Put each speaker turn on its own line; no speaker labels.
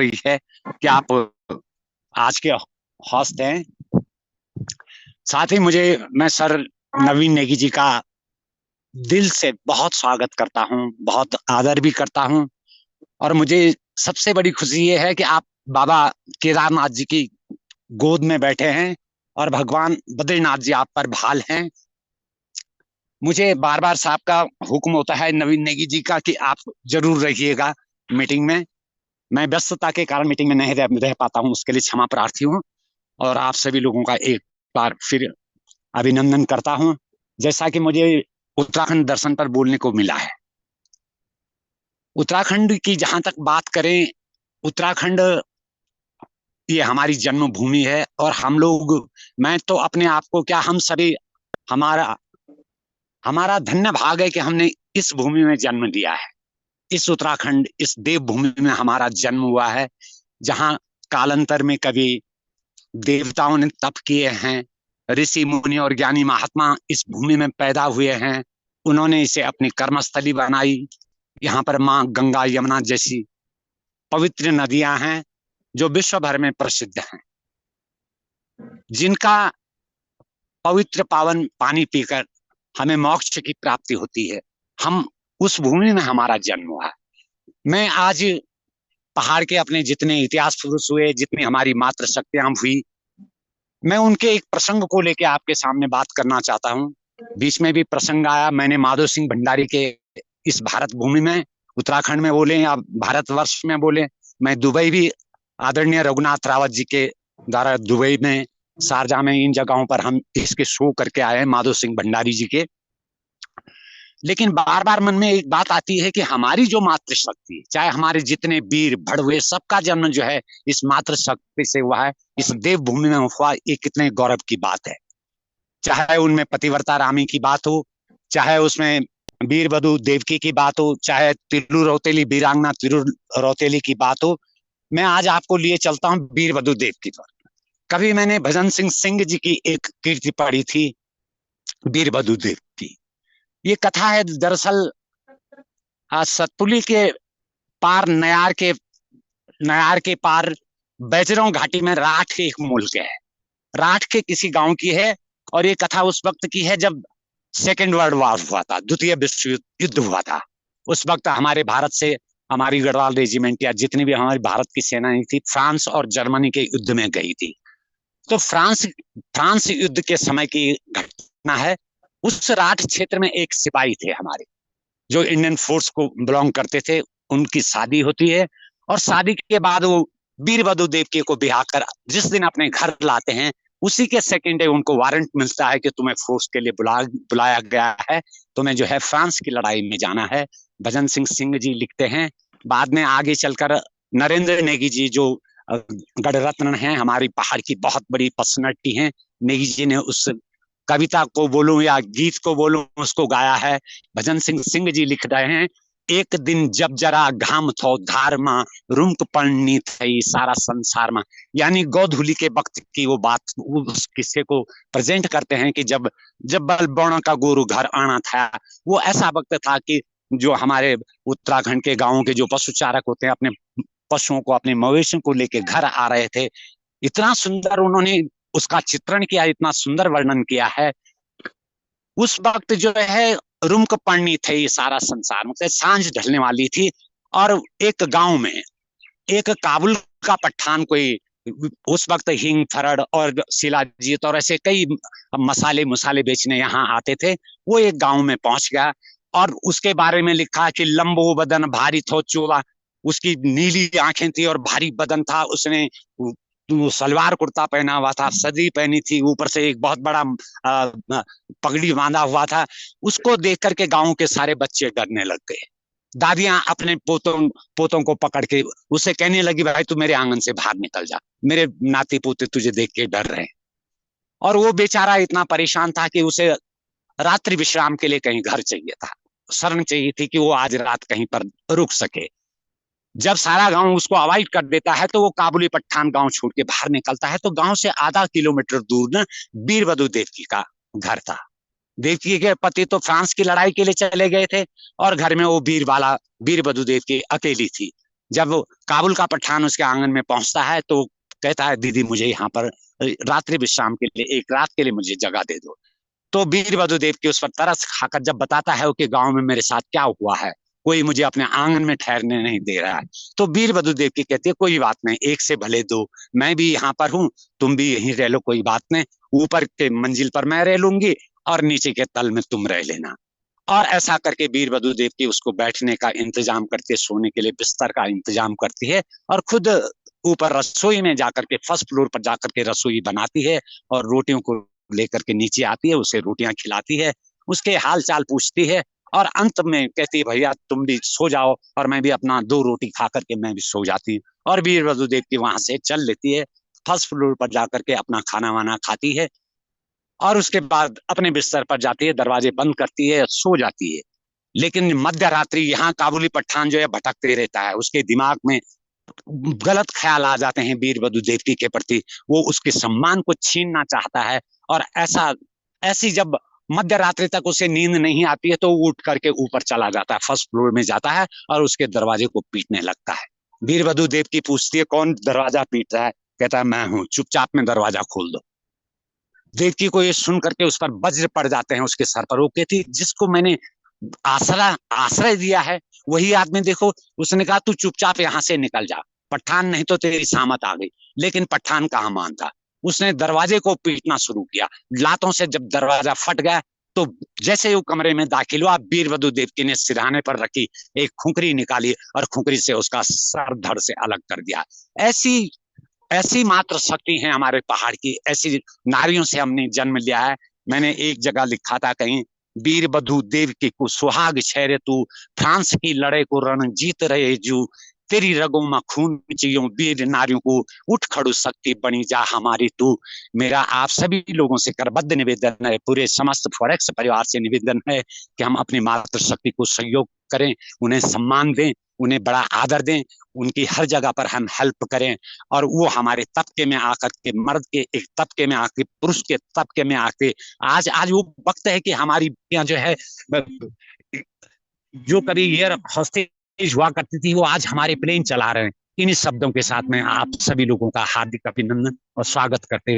रही है कि आप आज के होस्ट हैं। साथ ही मैं सर नवीन नेगी जी का दिल से बहुत स्वागत करता हूँ, बहुत आदर भी करता हूँ। और मुझे सबसे बड़ी खुशी ये है कि आप बाबा केदारनाथ जी की गोद में बैठे हैं और भगवान बद्रीनाथ जी आप पर भाल हैं। मुझे बार बार साहब का हुक्म होता है, नवीन नेगी जी का, कि आप जरूर रहिएगा मीटिंग में। मैं व्यस्तता के कारण मीटिंग में नहीं रह पाता हूँ, उसके लिए क्षमा प्रार्थी हूँ। और आप सभी लोगों का एक बार फिर अभिनंदन करता हूँ। जैसा कि मुझे उत्तराखंड दर्शन पर बोलने को मिला है, उत्तराखंड की जहां तक बात करें, उत्तराखंड ये हमारी जन्मभूमि है। और हम लोग, मैं तो अपने आप को क्या, हम सभी, हमारा हमारा धन्य भाग है कि हमने इस भूमि में जन्म लिया है। इस उत्तराखंड, इस देवभूमि में हमारा जन्म हुआ है, जहां कालांतर में कभी देवताओं ने तप किए हैं, ऋषि मुनि और ज्ञानी महात्मा इस भूमि में पैदा हुए हैं। उन्होंने इसे अपनी कर्मस्थली बनाई। यहाँ पर माँ गंगा, यमुना जैसी पवित्र नदियां हैं जो विश्व भर में प्रसिद्ध हैं, जिनका पवित्र पावन पानी पीकर हमें मोक्ष की प्राप्ति होती है। हम उस भूमि में हमारा जन्म हुआ है। मैं आज पहाड़ के अपने जितने इतिहास पुरुष हुए, जितनी हमारी मातृ शक्तियां हुई, मैं उनके एक प्रसंग को लेकर आपके सामने बात करना चाहता हूँ। बीच में भी प्रसंग आया, मैंने माधो सिंह भंडारी के इस भारत भूमि में, उत्तराखंड में बोले या भारतवर्ष में बोले, मैं दुबई भी आदरणीय रघुनाथ रावत जी के द्वारा दुबई में, शारजा में, इन जगहों पर हम इसके शो करके आए हैं, माधो सिंह भंडारी जी के। लेकिन बार बार मन में एक बात आती है कि हमारी जो मातृशक्ति, चाहे हमारे जितने वीर भड़वे, सबका जन्म जो है इस मातृशक्ति से हुआ है, इस देवभूमि में हुआ। ये कितने गौरव की बात है। चाहे उनमें पतिव्रता रामी की बात हो, चाहे उसमें वीर वधु देवकी की बात हो, चाहे तिरु रौतेली वीरांगना तिरु रौतेली की बात हो। मैं आज आपको लिए चलता हूँ वीर वधु देवकी पर। कभी मैंने भजन सिंह जी की एक कीर्ति पढ़ी थी, वीर वधु देवकी। ये कथा है दरअसल सतपुली के पार, नयार के पार बैजरों घाटी में राठ के एक मुल्क है, राठ के किसी गांव की है। और ये कथा उस वक्त की है जब सेकेंड वर्ल्ड वॉर हुआ था, द्वितीय विश्व युद्ध हुआ था। उस वक्त हमारे भारत से हमारी गढ़वाल रेजिमेंट या जितनी भी हमारी भारत की सेनाएं थी, फ्रांस और जर्मनी के युद्ध में गई थी। तो फ्रांस युद्ध के समय की घटना है। उस राठ क्षेत्र में एक सिपाही थे हमारे, जो इंडियन फोर्स को बिलोंग करते थे। उनकी शादी होती है और शादी के बाद वो वीर वधु देवकी को ब्याह कर जिस दिन अपने घर लाते हैं, उसी के सेकेंड डे उनको वारंट मिलता है कि तुम्हें फोर्स के लिए बुलाया गया है, तुम्हें जो है फ्रांस की लड़ाई में जाना है। भजन सिंह जी लिखते हैं। बाद में आगे चलकर नरेंद्र नेगी जी, जो गढ़रत्न हैं, हमारी पहाड़ की बहुत बड़ी पर्सनैलिटी हैं, नेगी जी ने उस कविता को बोलूं या गीत को बोलूं, उसको गाया है। भजन सिंह जी लिख रहे हैं, एक दिन जब जरा घाम थो धार मां, रुमक पड़नी थी सारा संसार में। यानी गोधूली के वक्त की वो बात, उस किस्से को प्रेजेंट करते हैं कि जब बलबौना का गुरु घर आना था। वो ऐसा वक्त था कि जो हमारे उत्तराखंड के गांवों के जो पशु चारक होते हैं, अपने पशुओं को, अपने मवेशियों को लेके घर आ रहे थे। इतना सुंदर उन्होंने उसका चित्रण किया, इतना सुंदर वर्णन किया है। उस वक्त जो है रुमक पड़नी थी सारा संसार, मतलब सांझ ढलने वाली थी। और एक गांव में एक काबुल का पठान, कोई उस वक्त हिंग, फरड़ और शिलाजीत और ऐसे कई मसाले बेचने यहाँ आते थे, वो एक गांव में पहुंच गया। और उसके बारे में लिखा कि लंबो बदन भारी थो चोला, उसकी नीली आंखें थी और भारी बदन था। उसने सलवार कुर्ता पहना हुआ था, सदी पहनी थी, ऊपर से एक बहुत बड़ा पगड़ी बांधा हुआ था। उसको देख करके गांव के सारे बच्चे डरने लग गए। दादियां अपने पोतों को पकड़ के उसे कहने लगी, भाई तू मेरे आंगन से बाहर निकल जा, मेरे नाती पोते तुझे देख के डर रहे हैं। और वो बेचारा इतना परेशान था कि उसे रात्रि विश्राम के लिए कहीं घर चाहिए था, शरण चाहिए थी कि वो आज रात कहीं पर रुक सके। जब सारा गांव उसको अवॉइड कर देता है तो वो काबुली पठान गांव छोड़ के बाहर निकलता है। तो गांव से आधा किलोमीटर दूर ना वीर वधु देवकी का घर था। देवकी के पति तो फ्रांस की लड़ाई के लिए चले गए थे और घर में वो वीर वधु देवकी अकेली थी। जब काबुल का पठान उसके आंगन में पहुंचता है तो कहता है, दीदी मुझे यहाँ पर रात्रि विश्राम के लिए, एक रात के लिए मुझे जगह दे दो। तो वीरभद्र देव की उस पर तरस खाकर जब बताता है कि गांव में मेरे साथ क्या हुआ है, कोई मुझे अपने आंगन में ठहरने नहीं दे रहा है, तो वीरभद्र देव की कहती है, कोई बात नहीं, एक से भले दो, मैं भी यहाँ पर हूँ, तुम भी यहीं रह लो, कोई बात नहीं, ऊपर के मंजिल पर मैं रह लूंगी और नीचे के तल में तुम रह लेना। और ऐसा करके वीरभद्र देव की उसको बैठने का इंतजाम करती है, सोने के लिए बिस्तर का इंतजाम करती है, और खुद ऊपर रसोई में जाकर के, फर्स्ट फ्लोर पर जाकर के रसोई बनाती है और रोटियों को लेकर के नीचे आती है, उसे रोटियां खिलाती है, उसके हाल चाल पूछती है, और अंत में कहती है, भैया तुम भी सो जाओ, और मैं भी अपना 2 रोटी खा करके मैं भी सो जाती हूँ। और वीरभद्र देव की वहां से चल लेती है, फर्स्ट फ्लोर पर जाकर के अपना खाना वाना खाती है, और उसके बाद अपने बिस्तर पर जाती है, दरवाजे बंद करती है, सो जाती है। लेकिन मध्य रात्रि यहाँ काबुली पठान जो है भटकते रहता है, उसके दिमाग में गलत ख्याल आ जाते हैं वीरभद्र देवकी के प्रति, वो उसके सम्मान को छीनना चाहता है, और ऐसी जब मध्य रात्रि तक उसे नींद नहीं आती है तो वो उठ करके ऊपर चला जाता है, फर्स्ट फ्लोर में जाता है और उसके दरवाजे को पीटने लगता है। वीरभद्र देवकी पूछती है, कौन दरवाजा पीट रहा है? कहता है, मैं हूं, चुपचाप में दरवाजा खोल दो। देवकी को ये सुन करके उस पर वज्र पड़ जाते हैं उसके सर पर। वो कहती, जिसको मैंने आश्रय दिया है वही आदमी, देखो उसने कहा तू चुपचाप यहाँ से निकल जा, पठान नहीं तो तेरी सामत आ गई। लेकिन पठान कहाँ मानता, उसने दरवाजे को पीटना शुरू किया, लातों से जब दरवाजा फट गया तो जैसे ही वो कमरे में दाखिल हुआ, वीरभद्र देवकी ने सिरहाने पर रखी एक खुंकरी निकाली और खुंकरी से उसका सर धड़ से अलग कर दिया। ऐसी ऐसी मात्र शक्ति है हमारे पहाड़ की, ऐसी नारियों से हमने जन्म लिया है। मैंने एक जगह लिखा था कहीं, वीरभद्र देव की को सुहाग छेरे तू, फ्रांस की लड़ाई को रण जीत रहे जू, तेरी रगों में खून चियो वीर नारियों को, उठ खड़ू शक्ति बनी जा हमारी तू। मेरा आप सभी लोगों से करबद्ध निवेदन है, पूरे समस्त फॉरेक्स परिवार से निवेदन है कि हम अपनी मातृ शक्ति को सहयोग करें, उन्हें सम्मान दें, उन्हें बड़ा आदर दें, उनकी हर जगह पर हम हेल्प करें, और वो हमारे तबके में आकर के, मर्द के एक तबके में आके, पुरुष के तबके में आके, आज वो वक्त है कि हमारी जो है, जो कभी एयर हॉस्टेज हुआ करती थी, वो आज हमारे प्लेन चला रहे हैं। इन्हीं शब्दों के साथ में आप सभी लोगों का हार्दिक अभिनंदन और स्वागत करते